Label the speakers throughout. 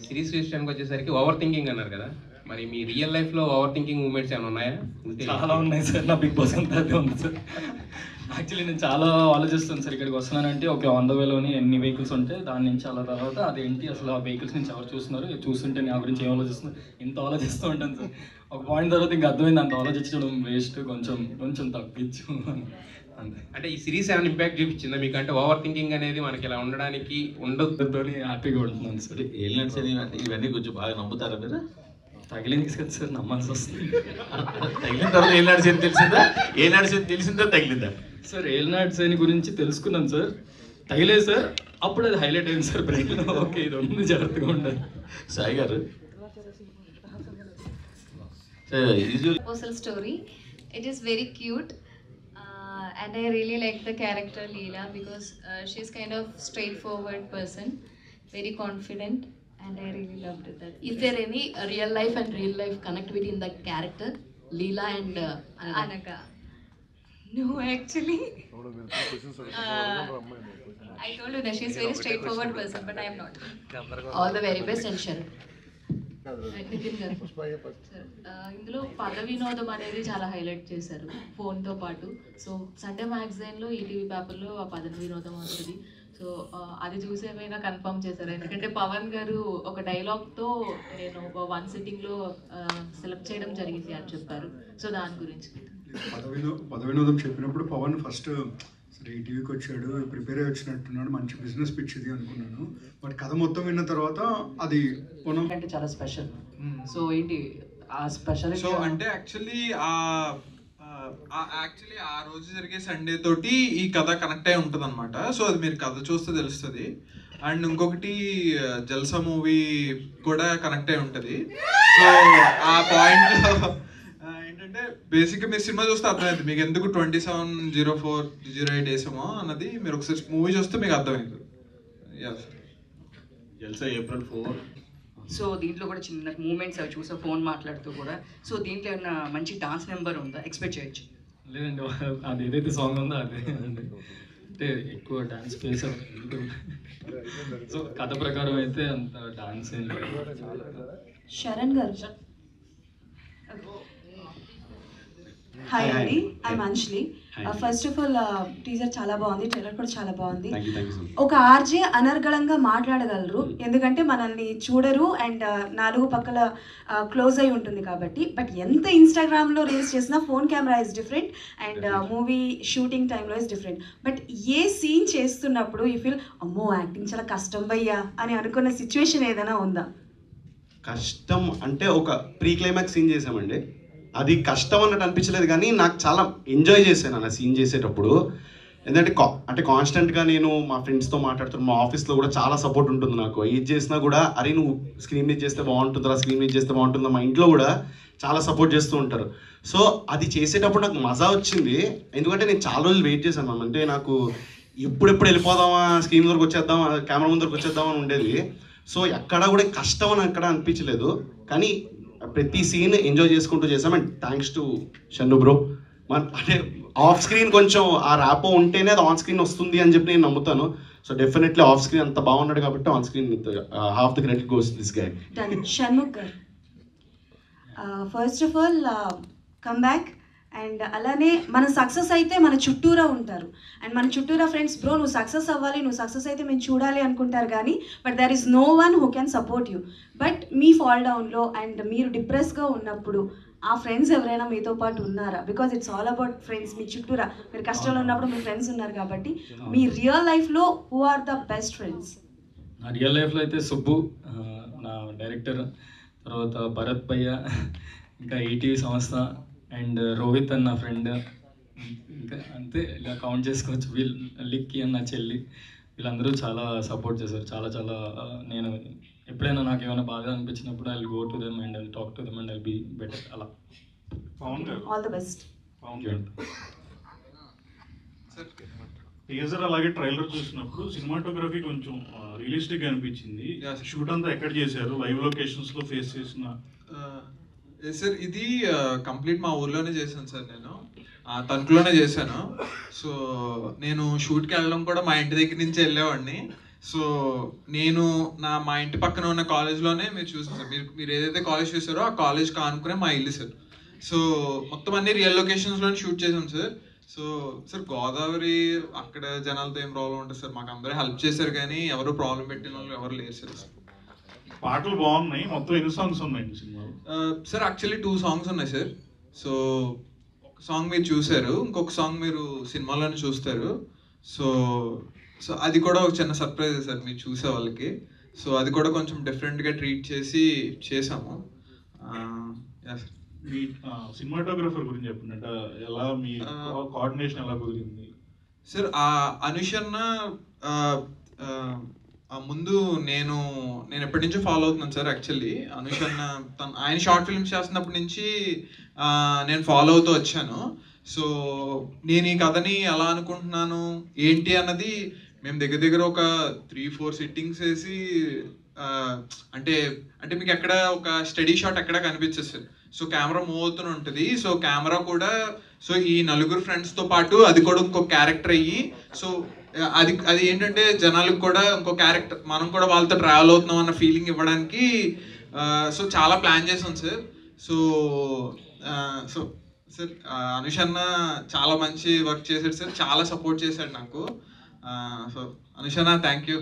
Speaker 1: Series విషయానికి వచ్చేసరికి over thinking అన్నారు కదా, మరి మీ రియల్ లైఫ్లో ఓవర్ థింకింగ్ మూమెంట్స్ ఏమైనా ఉన్నాయా?
Speaker 2: చాలా ఉన్నాయి సార్. నా బిగ్ బాస్ అంతా అదే ఉంది సార్. యాక్చువల్లీ నేను చాలా ఆలోచిస్తాను సార్. ఇక్కడికి వస్తున్నానంటే ఒక 100 వేలోని ఎన్ని వెహికల్స్ ఉంటే దాని నుంచి అలా తర్వాత అదేంటి అసలు ఆ వెహికల్స్ నుంచి ఎవరు చూస్తున్నారు, చూస్తుంటే నా గురించి ఏం ఆలోచిస్తున్నారు, ఇంత ఆలోచిస్తూ ఉంటాను సార్. ఒక పాయింట్ తర్వాత ఇంకా అర్థమైంది అంత ఆలోచించడం వేస్ట్, కొంచెం తగ్గించు అంతే.
Speaker 1: అంటే ఈ సిరీస్ ఏమైనా ఇంపాక్ట్ చూపించిందా మీకు? అంటే ఓవర్ థింకింగ్ అనేది మనకి ఇలా ఉండడానికి ఉండదు
Speaker 2: హ్యాపీగా ఉంటున్నాను సార్.
Speaker 3: ఇవన్నీ కొంచెం బాగా నమ్ముతారా మీరు?
Speaker 2: తగిలింది కదా సార్, నమ్మాల్సి వస్తుంది.
Speaker 3: తగిలిన తర్వాత ఏం నడిచింది తెలిసిందా తగిలిందా
Speaker 2: సార్? ఏలినాటి శని గురించి తెలుసుకున్నాను సార్, తగిలేదు సార్. అప్పుడు అది హైలైట్ అయింది సార్ బ్రెయిన్. ఓకే, ఇది ఉంది, జాగ్రత్తగా ఉండాలి.
Speaker 3: సాయి గారు
Speaker 4: proposal story. It is very cute, and I really like the character Leela because she's kind of straightforward person, very confident, and I really loved that.
Speaker 5: Is there any real life and real life connectivity in the character Leela and
Speaker 4: Anaga? No, actually. I told you that she's very straightforward person, but I am not.
Speaker 5: All the very best and Sharon.
Speaker 6: Nitin గారు, ఇందులో పద వినోదం అనేది చాలా highlight చేశారు ఫోన్తో పాటు. So Sunday మ్యాగజైన్లో ETV పేపర్లో ఆ పద వినోదం వస్తుంది. సో అది చూసి ఏమైనా కన్ఫర్మ్ చేశారు? ఎందుకంటే పవన్ గారు ఒక డైలాగ్తో నేను వన్ సిట్టింగ్లో సెలెక్ట్ చేయడం జరిగింది అని చెప్పారు. సో దాని గురించి
Speaker 7: పద వినోదం చెప్పినప్పుడు పవన్ ఫస్ట్ సరే ఈ టీవీకి వచ్చాడు, ప్రిపేర్ అయ్యి వచ్చినట్టున్నాడు, మంచి బిజినెస్ పిచ్ ఇది అనుకున్నాను. బట్ కథ మొత్తం విన్న తర్వాత అది
Speaker 8: అంటే చాలా స్పెషల్. సో ఏంటి ఆ స్పెషల్?
Speaker 9: సో అంటే యాక్చువల్లీ ఆ రోజు జరిగే సండే తోటి ఈ కథ కనెక్ట్ అయి ఉంటుంది అనమాట. సో అది మీరు కథ చూస్తే తెలుస్తుంది. అండ్ ఇంకొకటి జల్సా మూవీ కూడా కనెక్ట్ అయి ఉంటుంది. సో ఆ పాయింట్లో ఏంటంటే బేసిక్గా మీరు సినిమా చూస్తే అర్థమైంది మీకు ఎందుకు 270408 వేసామో అన్నది. మీరు ఒకసారి మూవీ చూస్తే మీకు అర్థమైంది.
Speaker 3: జల్సా April 4.
Speaker 8: సో దీంట్లో కూడా చిన్న మూమెంట్స్ అవి చూసా ఫోన్ మాట్లాడుతూ కూడా. సో దీంట్లో ఏమన్నా మంచి డాన్స్ నెంబర్ ఉందా, ఎక్స్పెక్ట్ చేయొచ్చు?
Speaker 2: లేదండి, అది ఏదైతే సాంగ్ ఉందో అదే అంటే ఎక్కువ డాన్స్ ప్లేస్. సో కథ ప్రకారం అయితే అంత డాన్స్ ఏం లేదు.
Speaker 10: శరణ్ గారు, హాయ్ అండి, I'm Anjali. First of all teaser చాలా బాగుంది, ట్రైలర్ కూడా చాలా బాగుంది. ఒక ఆర్జే అనర్గళంగా మాట్లాడగలరు, ఎందుకంటే మనల్ని చూడరు అండ్ 4 పక్కల క్లోజ్ అయి ఉంటుంది కాబట్టి. బట్ ఎంత ఇన్స్టాగ్రామ్లో రీల్స్ చేసినా phone camera is different and movie shooting టైంలో is different. But a scene చేస్తున్నప్పుడు యూ ఫీల్ అమ్మో యాక్టింగ్ చాలా కష్టం భయ్యా అని అనుకున్న సిచ్యువేషన్ ఏదైనా ఉందా?
Speaker 11: కష్టం అంటే ఒక ప్రీ క్లైమాక్స్ సీన్ చేసామండి, అది కష్టం అన్నట్టు అనిపించలేదు, కానీ నాకు చాలా ఎంజాయ్ చేశాను అలా సీన్ చేసేటప్పుడు. ఎందుకంటే అంటే కాన్స్టెంట్గా నేను మా ఫ్రెండ్స్తో మాట్లాడుతున్నాను, మా ఆఫీస్లో కూడా చాలా సపోర్ట్ ఉంటుంది నాకు. ఏది చేసినా కూడా అరే నువ్వు స్క్రీన్ మీద చేస్తే బాగుంటుందా, స్క్రీన్ మీద చేస్తే బాగుంటుందా, మా ఇంట్లో కూడా చాలా సపోర్ట్ చేస్తూ ఉంటారు. సో అది చేసేటప్పుడు నాకు మజా వచ్చింది, ఎందుకంటే నేను చాలా రోజులు వెయిట్ చేశాను మ్యామ్. అంటే నాకు ఎప్పుడెప్పుడు వెళ్ళిపోదామా, స్క్రీన్ దగ్గరకు వచ్చేద్దామా, కెమెరా ముందరకు వచ్చేద్దామని ఉండేది. సో ఎక్కడ కూడా కష్టం అని ఎక్కడ అనిపించలేదు, కానీ ప్రతి సీన్ ఎంజాయ్ చేసుకుంటూ చేసాం. And thanks to Shannu bro. అంటే ఆఫ్ స్క్రీన్ కొంచెం ఆ ర్యాపో ఉంటేనే అది ఆన్ స్క్రీన్ వస్తుంది అని చెప్పి నేను నమ్ముతాను. సో డెఫినెట్లీ ఆఫ్ స్క్రీన్ అంత బాగున్నాడు కాబట్టి on screen half the credit goes this guy.
Speaker 10: Shanmukh గారు, first of all come back. And అలానే మనం సక్సెస్ అయితే మన చుట్టూరా ఉంటారు అండ్ మన చుట్టూరా ఫ్రెండ్స్ బ్రో నువ్వు సక్సెస్ అవ్వాలి, నువ్వు సక్సెస్ అయితే మేము చూడాలి అనుకుంటారు, కానీ but there is no one who can support you. But మీ ఫాల్ డౌన్లో అండ్ మీరు డిప్రెస్గా ఉన్నప్పుడు ఆ ఫ్రెండ్స్ ఎవరైనా మీతో పాటు ఉన్నారా? Because it's all about friends. మీ చుట్టూరా మీరు కష్టంలో ఉన్నప్పుడు మీ ఫ్రెండ్స్ ఉన్నారు కాబట్టి మీ రియల్ లైఫ్లో who are the best friends?
Speaker 2: నా రియల్ లైఫ్లో అయితే సుబ్బు నా డైరెక్టర్, తర్వాత భరత్ భయ్య, ఇంకా ఈటీవీ సంస్థ అండ్ రోహిత్ అన్న ఫ్రెండ్, ఇంకా అంతే ఇలా కౌంట్ చేసుకోవచ్చు. లిక్కీ అన్న చెల్లి, వీళ్ళందరూ చాలా సపోర్ట్ చేశారు. చాలా నేను ఎప్పుడైనా నాకు ఏమైనా బాగా అనిపించినప్పుడు I will go to them and I will talk to them and I will be better. అలా
Speaker 10: ఆల్ ది బెస్ట్.
Speaker 12: టీజర్ అలాగే ట్రైలర్ చూసినప్పుడు సినిమాటోగ్రఫీ కొంచెం రియలిస్టిక్ అనిపించింది. షూట్ అంతా ఎక్కడ చేశారు? లైవ్ లొకేషన్స్ లో ఫేస్ చేసిన
Speaker 9: సార్ ఇది కంప్లీట్ మా ఊర్లోనే చేశాను సార్. నేను తణుకులోనే చేశాను. సో నేను షూట్కి వెళ్ళడం కూడా మా ఇంటి దగ్గర నుంచి వెళ్ళేవాడిని. సో నేను మా ఇంటి పక్కన ఉన్న కాలేజ్లోనే మీరు చూసారు సార్. మీరు ఏదైతే కాలేజ్ చూసారో ఆ కాలేజ్ కానుకునే మా ఇల్లు సార్. సో మొత్తం అన్ని రియల్ లొకేషన్స్లో షూట్ చేసాం సార్. సో సార్ గోదావరి అక్కడ జనాలతో ఏం ప్రాబ్లం ఉంటుంది సార్, మాకు అందరూ హెల్ప్ చేశారు కానీ ఎవరు ప్రాబ్లం పెట్టిన వాళ్ళు ఎవరు లేరు సార్.
Speaker 12: పాటలు బాగున్నాయి. మొత్తం ఎన్ని సాంగ్స్ ఉన్నాయండి సినిమాలో?
Speaker 9: సార్ యాక్చువల్లీ 2 సాంగ్స్ ఉన్నాయి సార్. సో ఒక సాంగ్ మీరు చూసారు, ఇంకొక సాంగ్ మీరు సినిమాలోనే చూస్తారు. సో సో అది కూడా ఒక చిన్న సర్ప్రైజ్ సార్ మీరు చూసే వాళ్ళకి. సో అది కూడా కొంచెం డిఫరెంట్గా ట్రీట్ చేసి చేసాము.
Speaker 12: మీ సినిమాటోగ్రఫర్ గురించి చెప్పండి, ఎలా మీ కోఆర్డినేషన్ ఎలా కుదిరింది?
Speaker 9: సార్ అనుషన్న ముందు నేను ఎప్పటి నుంచో ఫాలో అవుతున్నాను సార్. యాక్చువల్లీ అనుషన్న ఆయన షార్ట్ ఫిల్మ్స్ చేస్తున్నప్పటి నుంచి నేను ఫాలో అవుతూ వచ్చాను. సో నేను ఈ కథని ఎలా అనుకుంటున్నాను ఏంటి అన్నది మేము దగ్గర ఒక 3-4 సిట్టింగ్స్ వేసి అంటే మీకు ఎక్కడ ఒక స్టడీ షాట్ ఎక్కడ కనిపించదు సార్. సో కెమెరా మూవ్ అవుతూనే ఉంటుంది. సో కెమెరా కూడా సో ఈ నలుగురు ఫ్రెండ్స్తో పాటు అది కూడా ఇంకో క్యారెక్టర్ అయ్యి సో అది ఏంటంటే జనాలకు కూడా ఇంకో క్యారెక్టర్ మనం కూడా వాళ్ళతో ట్రావెల్ అవుతున్నాం అన్న ఫీలింగ్ ఇవ్వడానికి సో చాలా ప్లాన్ చేసాం సార్. సో సో సార్ అనుషన్న చాలా మంచి వర్క్ చేశాడు సార్, చాలా సపోర్ట్ చేశాడు నాకు. సో అనుషన్న థ్యాంక్ యూ.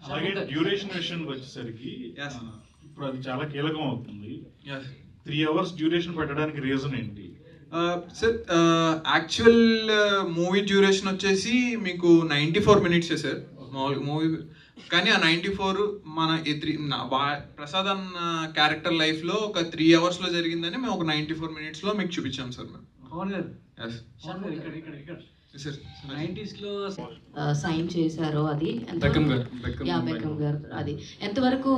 Speaker 12: అలాగే డ్యూరేషన్ విషయానికి వచ్చేసరికి ఇప్పుడు అది చాలా కీలకం అవుతుంది. 3 hours డ్యూరేషన్ పెట్టడానికి రీజన్ ఏంటి?
Speaker 9: సార్ యాక్చువల్ మూవీ డ్యూరేషన్ వచ్చేసి మీకు 94 minutes సార్ మూవీ. కానీ ఆ 94 మన ప్రసాద్ అన్న క్యారెక్టర్ లైఫ్లో ఒక 3 hours జరిగిందని మేము ఒక 94 minutes మీకు చూపించాం సార్ మేము.
Speaker 5: సైన్ చేశారో అది బెకమ్ గారు అది ఎంతవరకు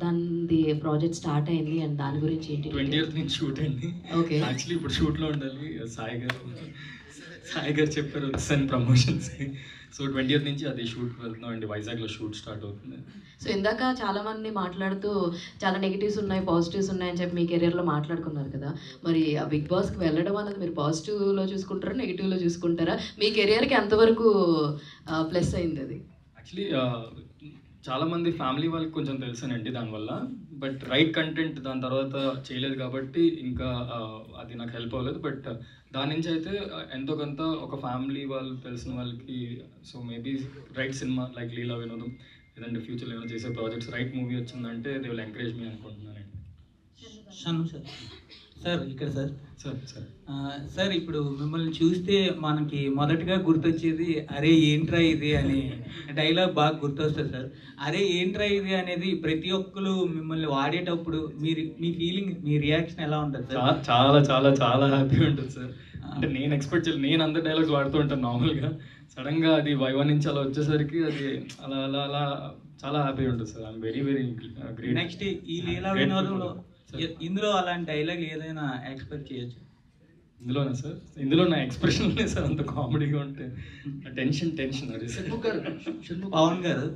Speaker 5: దాని ప్రాజెక్ట్ స్టార్ట్ అయింది అండ్ దాని గురించి ఏంటి?
Speaker 2: 20th నుంచి షూట్ అయింది. ఓకే, యాక్చువల్లీ ఇప్పుడు షూట్లో ఉండాలి. సాయి గారు చెప్పారు సన్ ప్రమోషన్స్. సో 20th నుంచి అది షూట్కి వెళ్తున్నాం అండి. వైజాగ్లో షూట్ స్టార్ట్ అవుతుంది.
Speaker 5: సో ఇందాక చాలా మంది మాట్లాడుతూ చాలా నెగిటివ్స్ ఉన్నాయి పాజిటివ్స్ ఉన్నాయని చెప్పి మీ కెరియర్లో మాట్లాడుకున్నారు కదా, మరి ఆ బిగ్ బాస్కి వెళ్ళడం అన్నది మీరు పాజిటివ్లో చూసుకుంటారా నెగిటివ్లో చూసుకుంటారా? మీ కెరియర్కి ఎంతవరకు ప్లస్ అయింది అది?
Speaker 2: యాక్చువల్లీ చాలామంది ఫ్యామిలీ వాళ్ళకి కొంచెం తెలుసానండి దానివల్ల, బట్ రైట్ కంటెంట్ దాని తర్వాత చేయలేదు కాబట్టి ఇంకా అది నాకు హెల్ప్ అవ్వలేదు. బట్ దాని నుంచి అయితే ఎంతో కొంత ఒక ఫ్యామిలీ వాళ్ళు తెలిసిన వాళ్ళకి so maybe right cinema like Leela Vinodam లేదంటే ఫ్యూచర్లో ఏమైనా చేసే ప్రాజెక్ట్స్ రైట్ మూవీ వచ్చిందంటే దే విల్ ఎంకరేజ్ మీ అనుకుంటున్నానండి.
Speaker 13: సార్ ఇక్కడ సార్ ఇప్పుడు మిమ్మల్ని చూస్తే మనకి మొదటగా గుర్తొచ్చేది అరే ఏంట్రా ఇది అని డైలాగ్ బాగా గుర్తొస్తుంది సార్. అరే ఏంట్రా ఇది అనేది ప్రతి ఒక్కరు మిమ్మల్ని వాడేటప్పుడు మీ ఫీలింగ్ మీ రియాక్షన్ ఎలా ఉంటుంది సార్?
Speaker 2: చాలా చాలా చాలా హ్యాపీ ఉంటుంది సార్. అంటే నేను ఎక్స్పెక్ట్ చేయలేదు, నేను అందరు డైలాగ్స్ వాడుతూ ఉంటాను నార్మల్గా, సడన్గా అది వైవన్ నుంచి అలా వచ్చేసరికి అది అలా అలా అలా చాలా హ్యాపీ ఉంటుంది sir. I'm very very great.
Speaker 13: Next ఈ లీలా వినోదంలో ఇందులో అలాంటి డైలాగ్ ఏదైనా ఎక్స్పెక్ట్ చేయొచ్చు?
Speaker 2: ఇందులోనా సార్? ఇందులో నా ఎక్స్ప్రెషన్ సార్ అంత కామెడీగా ఉంటే టెన్షన్ అది సార్.
Speaker 13: పవన్ గారు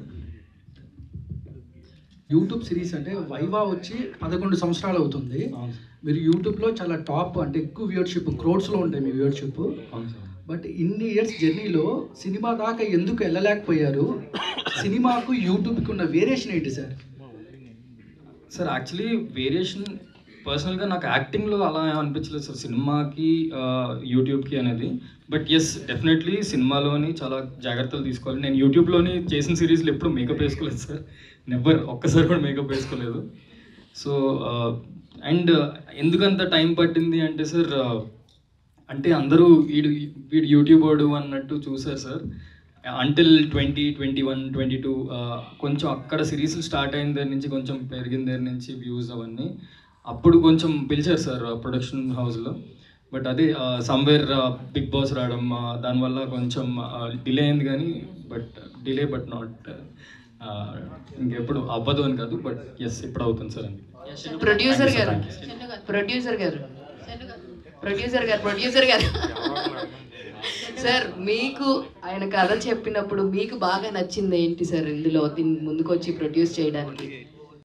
Speaker 14: యూట్యూబ్ సిరీస్ అంటే వైవా వచ్చి 11 సంవత్సరాలు అవుతుంది. మీరు యూట్యూబ్లో చాలా టాప్ అంటే ఎక్కువ వ్యూవర్షిప్ క్రోడ్స్లో ఉంటాయి మీ వ్యూవర్షిప్. బట్ ఇన్ని ఇయర్స్ జర్నీలో సినిమా దాకా ఎందుకు వెళ్ళలేకపోయారు? సినిమాకు యూట్యూబ్కి ఉన్న వేరియేషన్ ఏంటి సార్?
Speaker 2: సార్ యాక్చువల్లీ వేరియేషన్ పర్సనల్గా నాకు యాక్టింగ్లో అలా అనిపించలేదు సార్ సినిమాకి యూట్యూబ్కి అనేది. బట్ ఎస్ డెఫినెట్లీ సినిమాలోని చాలా జాగ్రత్తలు తీసుకోవాలి. నేను యూట్యూబ్లోని చేసిన సిరీస్లో ఎప్పుడు మేకప్ వేసుకోలేదు సార్, నెవర్ ఒక్కసారి కూడా మేకప్ వేసుకోలేదు. సో అండ్ ఎందుకంత టైం పట్టింది అంటే సార్ అంటే అందరూ వీడు యూట్యూబర్డు అన్నట్టు చూసారు సార్. అంటిల్ 20, 21, 22 కొంచెం అక్కడ సిరీస్లు స్టార్ట్ అయిన దగ్గర నుంచి కొంచెం పెరిగిన దగ్గర నుంచి వ్యూస్ అవన్నీ అప్పుడు కొంచెం పిలిచారు సార్ ప్రొడక్షన్ హౌస్లో. బట్ అదే సమ్వేర్ బిగ్ బాస్ రావడం దానివల్ల కొంచెం డిలే అయింది కానీ డిలే బట్ నాట్ ఇంకెప్పుడు అవ్వదు అని కాదు, బట్ ఎస్ ఇప్పుడు అవుతుంది సార్. అని
Speaker 5: ప్రొడ్యూసర్ గారు సార్ మీకు ఆయన కథ చెప్పినప్పుడు మీకు బాగా నచ్చింది ఏంటి సార్ ఇందులో ముందుకు వచ్చి ప్రొడ్యూస్ చేయడానికి?